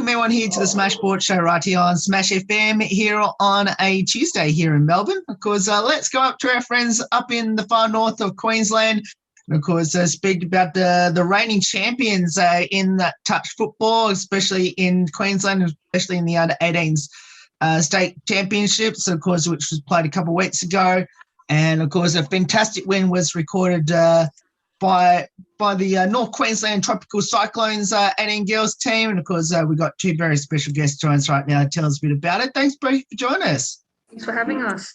Welcome everyone here to the Smashboard Show right here on Smash FM here on a Tuesday here in Melbourne. Of course, let's go up to our friends up in the far north of Queensland and, of course, speak about the reigning champions in that touch football, especially in Queensland, especially in the under-18s state championships, of course, which was played a couple of weeks ago. And, of course, a fantastic win was recorded by the North Queensland Tropical Cyclones 18 girls team. And, of course, we've got two very special guests joining us right now to tell us a bit about it. Thanks, both, for joining us. Thanks for having us.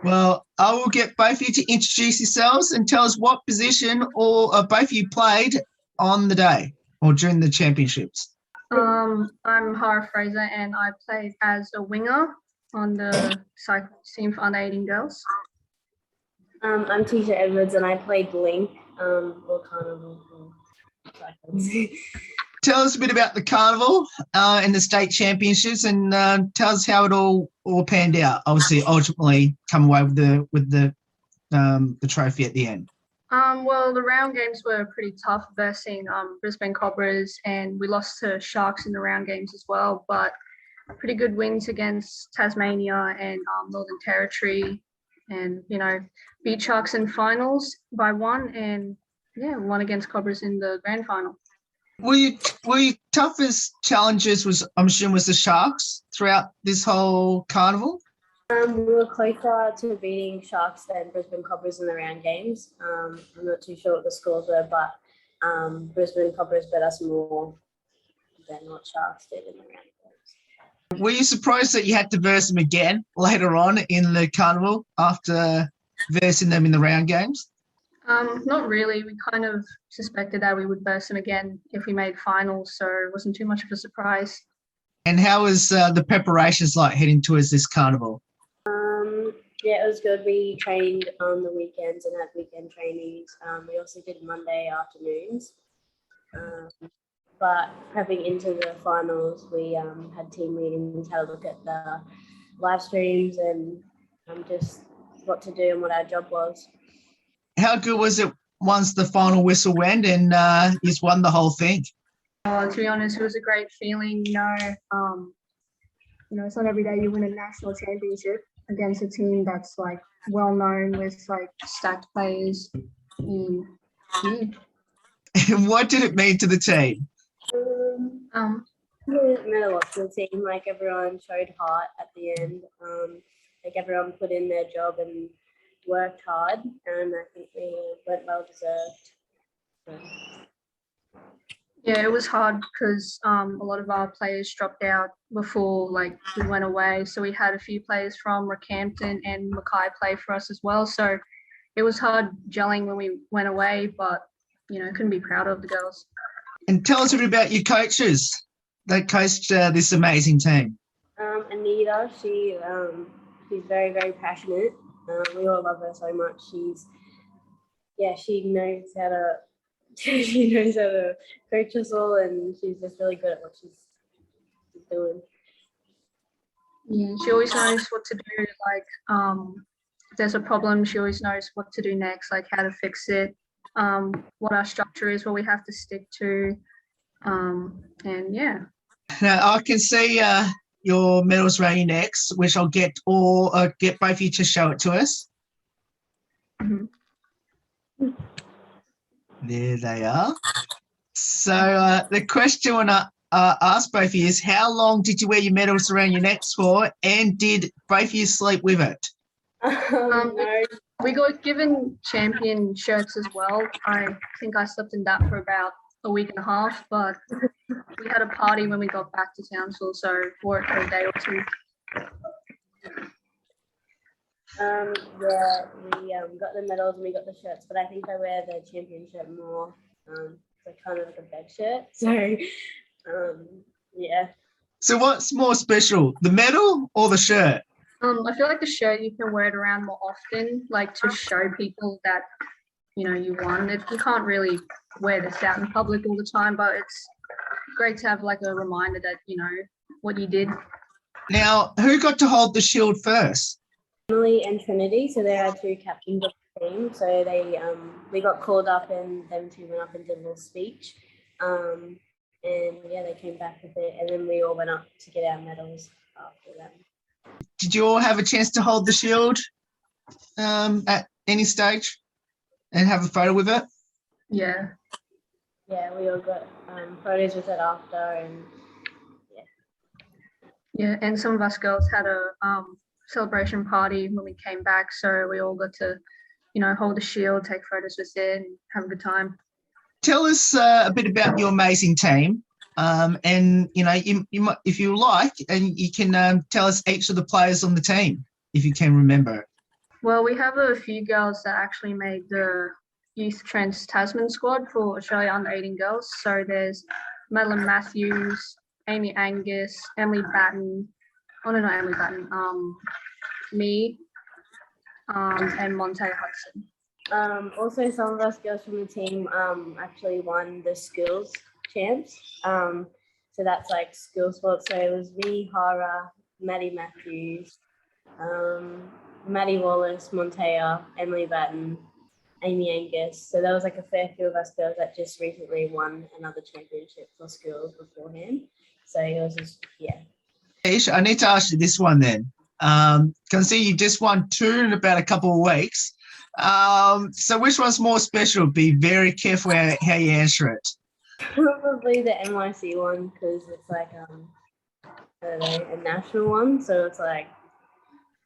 Well, I will get both of you to introduce yourselves and tell us what position or both of you played on the day or during the championships. I'm Hara Fraser and I played as a winger on the Cyclones team for under-18 girls. I'm Tisha Edwards and I played Link, or Carnival for Cyclones. Tell us a bit about the carnival and the state championships, and tell us how it all panned out. Obviously, ultimately, come away with the trophy at the end. Well, the round games were pretty tough versus Brisbane Cobras, and we lost to Sharks in the round games as well. But pretty good wins against Tasmania and Northern Territory, and beat Sharks in finals by one, and won against Cobras in the grand final. Were your toughest challenges was the Sharks throughout this whole carnival? We were closer to beating Sharks than Brisbane Cobras in the round games. I'm not too sure what the scores were, but Brisbane Cobras bet us more than what Sharks did in the round games. Were you surprised that you had to verse them again later on in the carnival after versing them in the round games? Not really. We kind of suspected that we would verse them again if we made finals, so it wasn't too much of a surprise. And how was the preparations like heading towards this carnival? Yeah, it was good. We trained on the weekends and had weekend trainings. We also did Monday afternoons. But prepping into the finals, we had team meetings, had a look at the live streams and just what to do and what our job was. How good was it once the final whistle went and you won the whole thing? To be honest, it was a great feeling. It's not every day you win a national championship against a team that's like well known with like stacked players. And what did it mean to the team? It meant a lot to the team. Like everyone showed heart at the end. Like everyone put in their job and worked hard, and I think we went well deserved. Yeah, it was hard because a lot of our players dropped out before we went away. So we had a few players from Rockhampton and Mackay play for us as well. So it was hard gelling when we went away, but couldn't be prouder of the girls. And tell us a bit about your coaches that coached this amazing team. Anita, she's very, very passionate. We all love her so much. She knows how to coach us all, and she's just really good at what she's doing. Yeah, she always knows what to do. If there's a problem, she always knows what to do next, like how to fix it, what our structure is, what we have to stick to, and yeah. Now I can see your medals around your necks, which I'll get both of you to show it to us. Mm-hmm. There they are. So the question I want to ask both of you is, how long did you wear your medals around your necks for, and did both of you sleep with it? No. We got given champion shirts as well. I think I slept in that for about a week and a half, but we had a party when we got back to Townsville, so wore it for a day or two. We got the medals and we got the shirts, but I think I wear the champion shirt more. It's kind of like a bed shirt. So, yeah. So what's more special, the medal or the shirt? I feel like the shirt, you can wear it around more often, to show people that, you won. You can't really wear this out in public all the time, but it's great to have a reminder that, what you did. Now, who got to hold the shield first? Emily and Trinity, so they are two captains of the team. So we got called up and them two went up and did a little speech. and yeah, they came back with it, and then we all went up to get our medals after them. Did you all have a chance to hold the shield at any stage and have a photo with it? Yeah. Yeah, we all got photos with it after, and Yeah, and some of us girls had a celebration party when we came back, so we all got to, hold the shield, take photos with it, and have a good time. Tell us a bit about your amazing team, and you might, if you like, and you can tell us each of the players on the team if you can remember. Well, we have a few girls that actually made the Youth Trends Tasman squad for Australia Under-18 girls. So there's Madeline Matthews, Amy Angus, Emily Batten. Oh, no, not Emily Batten. Me, and Monte Hudson. Also, some of us girls from the team actually won the skills champs. So that's like skill sports. So it was me, Hara, Maddie Matthews, Maddie Wallace, Montea, Emily Batten, Amy Angus. So there was like a fair few of us girls that just recently won another championship for skills beforehand. So it was just, yeah. Ish, I need to ask you this one then. Can see you just won 2 in about a couple of weeks. So which one's more special? Be very careful how you answer it. Probably the NYC one, because it's like I don't know, a national one. So it's like,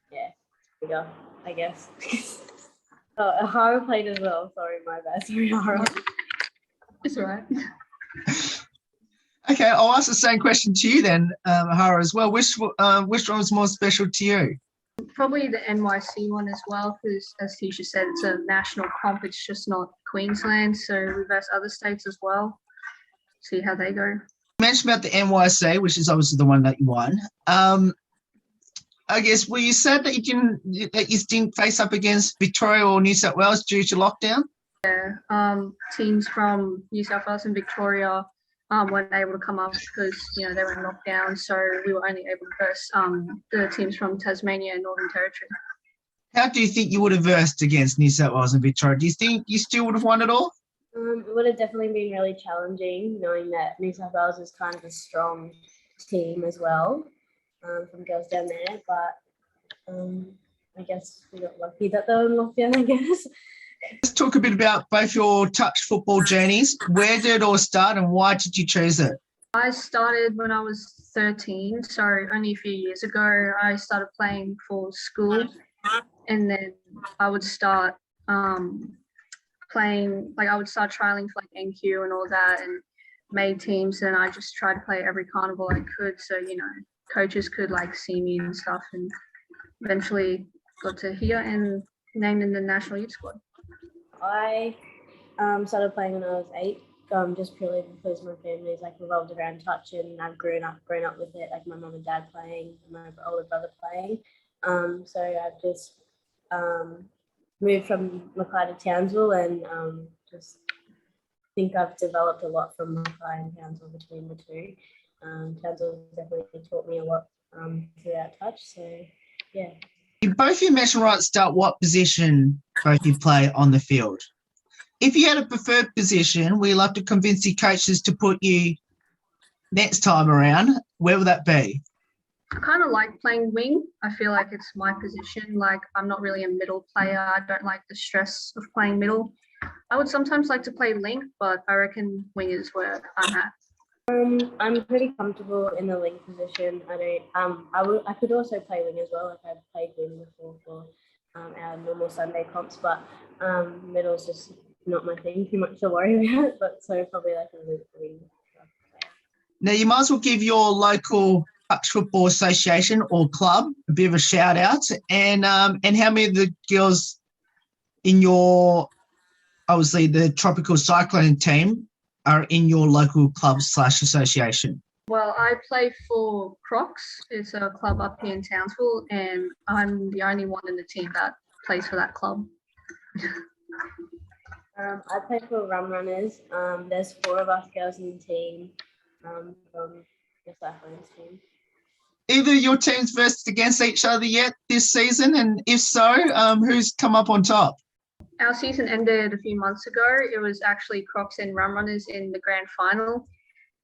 yeah, bigger, I guess. Oh, Hara played as well. Sorry, my bad. Sorry, Hara. It's all right. Okay, I'll ask the same question to you then, Hara, as well. Which one was more special to you? Probably the NYC one as well, because as Tisha said, it's a national comp. It's just not Queensland, so we verse other states as well. See how they go. You mentioned about the NYC, which is obviously the one that you won. I guess, were you sad that you didn't face up against Victoria or New South Wales due to lockdown? Yeah, teams from New South Wales and Victoria weren't able to come up because they were in lockdown, so we were only able to verse the teams from Tasmania and Northern Territory. How do you think you would have versed against New South Wales and Victoria? Do you think you still would have won it all? It would have definitely been really challenging, knowing that New South Wales is kind of a strong team as well, from girls down there. But I guess we got lucky that they were in lockdown, I guess. Let's talk a bit about both your touch football journeys. Where did it all start and why did you choose it? I started when I was 13, so only a few years ago. I started playing for school, and then I would start playing, like I would start trialing for like NQ and all that, and made teams, and I just tried to play every carnival I could, so coaches could like see me and stuff, and eventually got to here and named in the national youth squad. I started playing when I was 8, just purely because my family's like revolved around touch, and I've grown up with it, like my mum and dad playing, and my older brother playing. So I've just moved from Mackay to Townsville, and just think I've developed a lot from Mackay and Townsville between the two. Townsville definitely taught me a lot throughout touch. So yeah. Both you mentioned right at the start what position both you play on the field. If you had a preferred position, we love to convince the coaches to put you next time around, where would that be? I kind of like playing wing. I feel like it's my position. Like I'm not really a middle player. I don't like the stress of playing middle. I would sometimes like to play link, but I reckon wing is where I'm at. I'm pretty comfortable in the wing position. I could also play wing as well. Like I've played wing before for our normal Sunday comps, but middle's just not my thing too much to worry about. But so probably like a wing. Now you might as well give your local touch football association or club a bit of a shout out, and how many of the girls in your, obviously the Tropical Cyclone team, are in your local club / association? Well, I play for Crocs. It's a club up here in Townsville, and I'm the only one in the team that plays for that club. I play for Rum Runners. There's 4 of us girls in the team from the Cyclones team. Either your teams versed against each other yet this season, and if so, who's come up on top? Our season ended a few months ago. It was actually Crocs and Rum Runners in the grand final,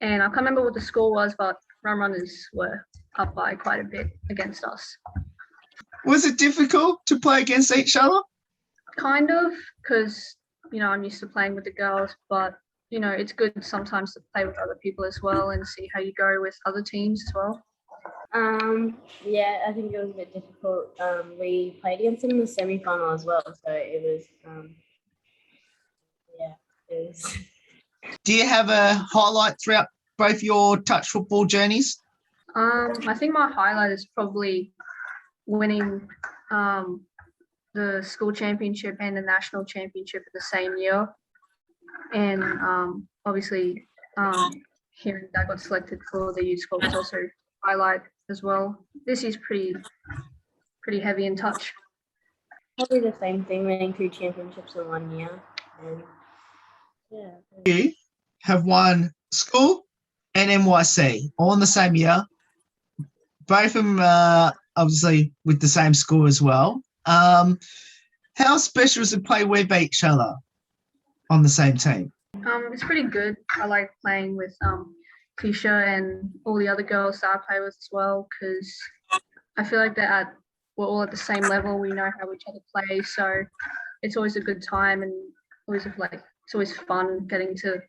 And I can't remember what the score was, but Rum Runners were up by quite a bit against us. Was it difficult to play against each other? Kind of, because, I'm used to playing with the girls, but, it's good sometimes to play with other people as well and see how you go with other teams as well. Yeah, I think it was a bit difficult. We played against them in the semi-final as well, so it was, it was. Do you have a highlight throughout both your touch football journeys? I think my highlight is probably winning the school championship and the national championship in the same year. And obviously hearing that I got selected for the youth squad was also a highlight as well. This is pretty heavy in touch. Probably the same thing, winning 2 championships in 1 year. And yeah. You have won school and NYC all in the same year. Both of them obviously with the same score as well. How special is it to play with each other on the same team? It's pretty good. I like playing with Tisha and all the other girls that I play with as well, because I feel like we're all at the same level. We know how each other play, so it's always a good time, and it's always fun getting to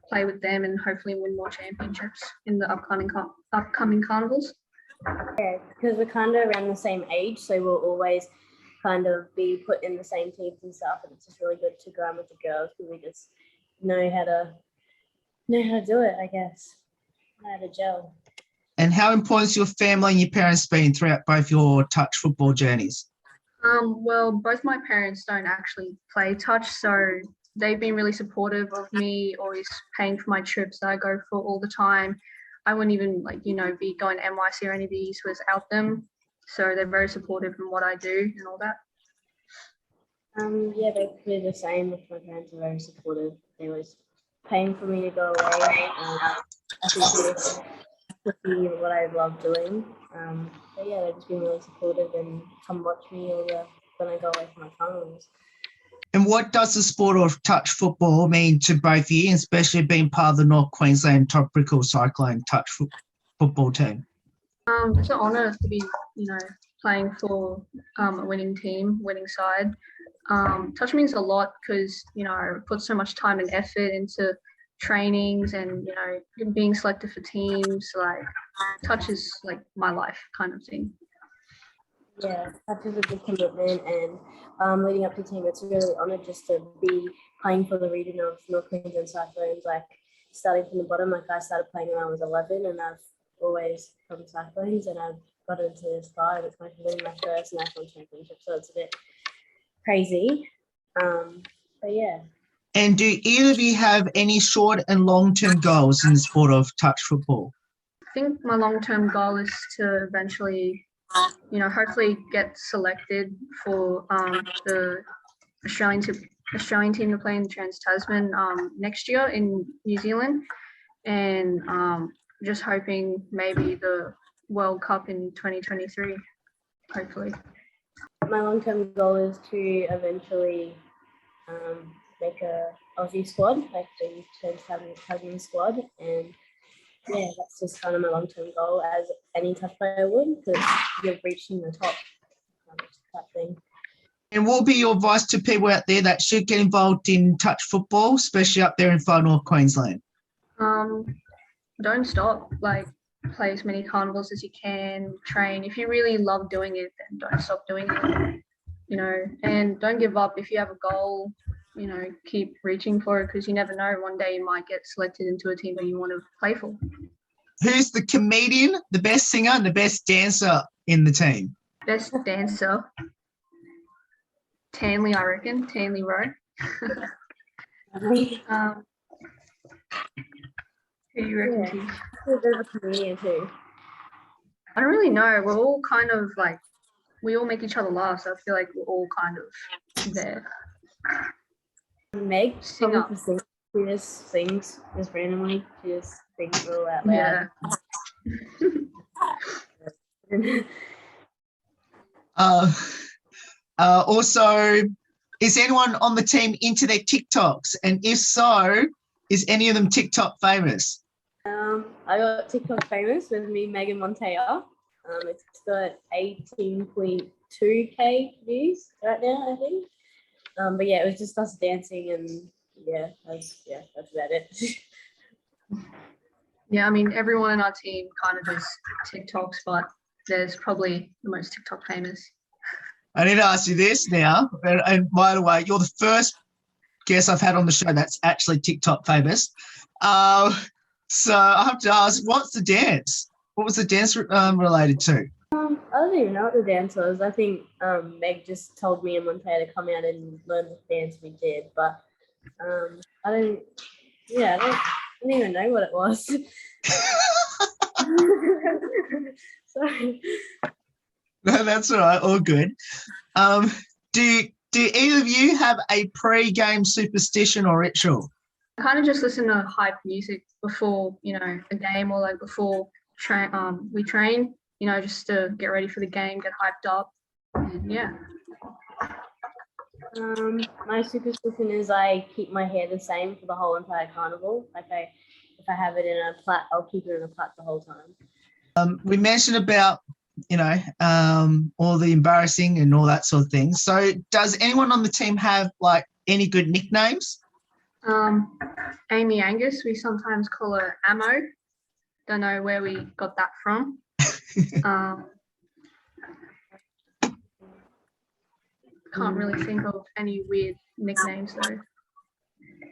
play with them and hopefully win more championships in the upcoming carnivals. Yeah, because we're kind of around the same age, so we'll always kind of be put in the same teams and stuff, and it's just really good to go on with the girls because we just know how to do it, I guess. Know how to gel. And how important has your family and your parents been throughout both your touch football journeys? Well, both my parents don't actually play touch, so they've been really supportive of me, always paying for my trips that I go for all the time. I wouldn't even be going to NYC or any of these without them. So they're very supportive in what I do and all that. Yeah, they're pretty the same. My parents are very supportive. They're always paying for me to go away. I think it's what I love doing. But yeah, they've just been really supportive and come watch me when I go away from my carnivals. And what does the sport of touch football mean to both of you, especially being part of the North Queensland Tropical Cyclone touch football team? It's an honour to be, playing for a winning team, winning side. Touch means a lot because, I put so much time and effort into trainings and, being selected for teams. Like, touch is like my life kind of thing. Yeah, touch is a big commitment, and leading up to the team, it's really honoured just to be playing for the region of North Queensland Cyclones. Like starting from the bottom, like I started playing when I was 11, and I've always from Cyclones, and I've got into this far, and it's like winning my first national championship, so it's a bit crazy. But yeah. And do either of you have any short and long-term goals in the sport of touch football? I think my long-term goal is to eventually hopefully get selected for the Australian team to play in Trans-Tasman next year in New Zealand, and just hoping maybe the World Cup in 2023, hopefully. My long-term goal is to eventually make a Aussie squad, like the Trans-Tasman squad, and yeah, that's just kind of my long-term goal, as any touch player would, because you're reaching the top type thing. And what will be your advice to people out there that should get involved in touch football, especially up there in far North Queensland? Don't stop. Like, play as many carnivals as you can, train. If you really love doing it, then don't stop doing it, and don't give up. If you have a goal, keep reaching for it, because you never know, one day you might get selected into a team that you want to play for. Who's the comedian, the best singer, and the best dancer in the team? Best dancer? Tanley, I reckon. Tanley Rowe. Who do you reckon, Tish? There's a comedian too. I don't really know. We're all kind of like, we all make each other laugh, so I feel like we're all kind of there. Meg, Sing up. she just sings just randomly. She just sings all out loud. Yeah. Also, is anyone on the team into their TikToks? And if so, is any of them TikTok famous? I got TikTok famous with me, Megan Montoya. It's got 18.2K views right now, I think. But yeah, it was just us dancing and that's about it. Yeah, I mean, everyone in our team kind of does TikToks, but there's probably the most TikTok famous. I need to ask you this now, and by the way, you're the first guest I've had on the show that's actually TikTok famous. So I have to ask, what's the dance? What was the dance related to? I don't even know what the dance was. I think Meg just told me and Montoya to come out and learn the dance. We did, but I don't even know what it was. Sorry. No, that's all right. All good. Do either of you have a pre-game superstition or ritual? I kind of just listen to hype music before, a game or like before we train, just to get ready for the game, get hyped up. And yeah. My superstition is I keep my hair the same for the whole entire carnival. Like if I have it in a plait, I'll keep it in a plait the whole time. We mentioned about, all the embarrassing and all that sort of thing. So does anyone on the team have like any good nicknames? Amy Angus, we sometimes call her Ammo. Don't know where we got that from. Can't really think of any weird nicknames though.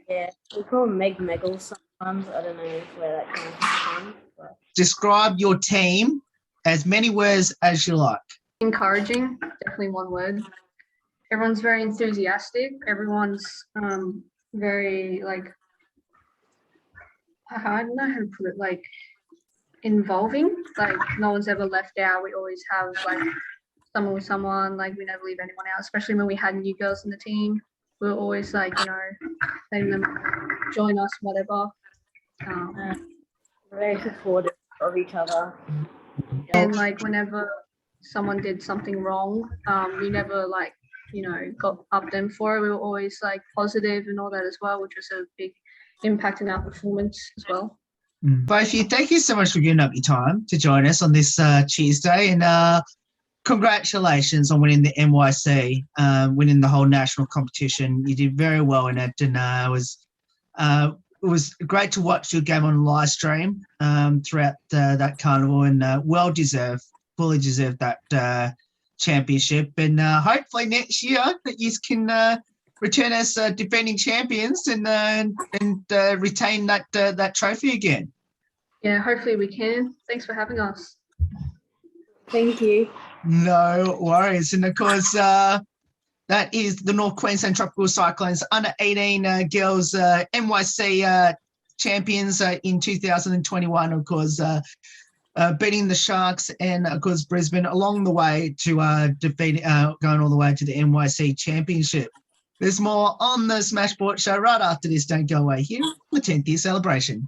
Yeah, we call them Meg Meggles sometimes. I don't know where that comes from. But. Describe your team as many words as you like. Encouraging, definitely one word. Everyone's very enthusiastic. Everyone's very like, I don't know how to put it, like involving. Like no one's ever left out. We always have like someone with someone. Like we never leave anyone out. Especially when we had new girls in the team, we were always like letting them join us, whatever. Very supportive of each other. And like whenever someone did something wrong, we never like got up them for it. We were always like positive and all that as well, which was a big impact in our performance as well. Both of you, thank you so much for giving up your time to join us on this Tuesday, and congratulations on winning the NYC, winning the whole national competition. You did very well in it, and it was great to watch your game on live stream throughout that carnival, and well deserved, fully deserved that championship. And hopefully next year that you can return as defending champions and retain that trophy again. Yeah, hopefully we can. Thanks for having us. Thank you. No worries. And of course, that is the North Queensland Tropical Cyclones under 18 girls NYC champions in 2021. Of course, beating the Sharks and of course Brisbane along the way to going all the way to the NYC Championship. There's more on the Smash Sport Show right after this. Don't go away here. The 10th year celebration.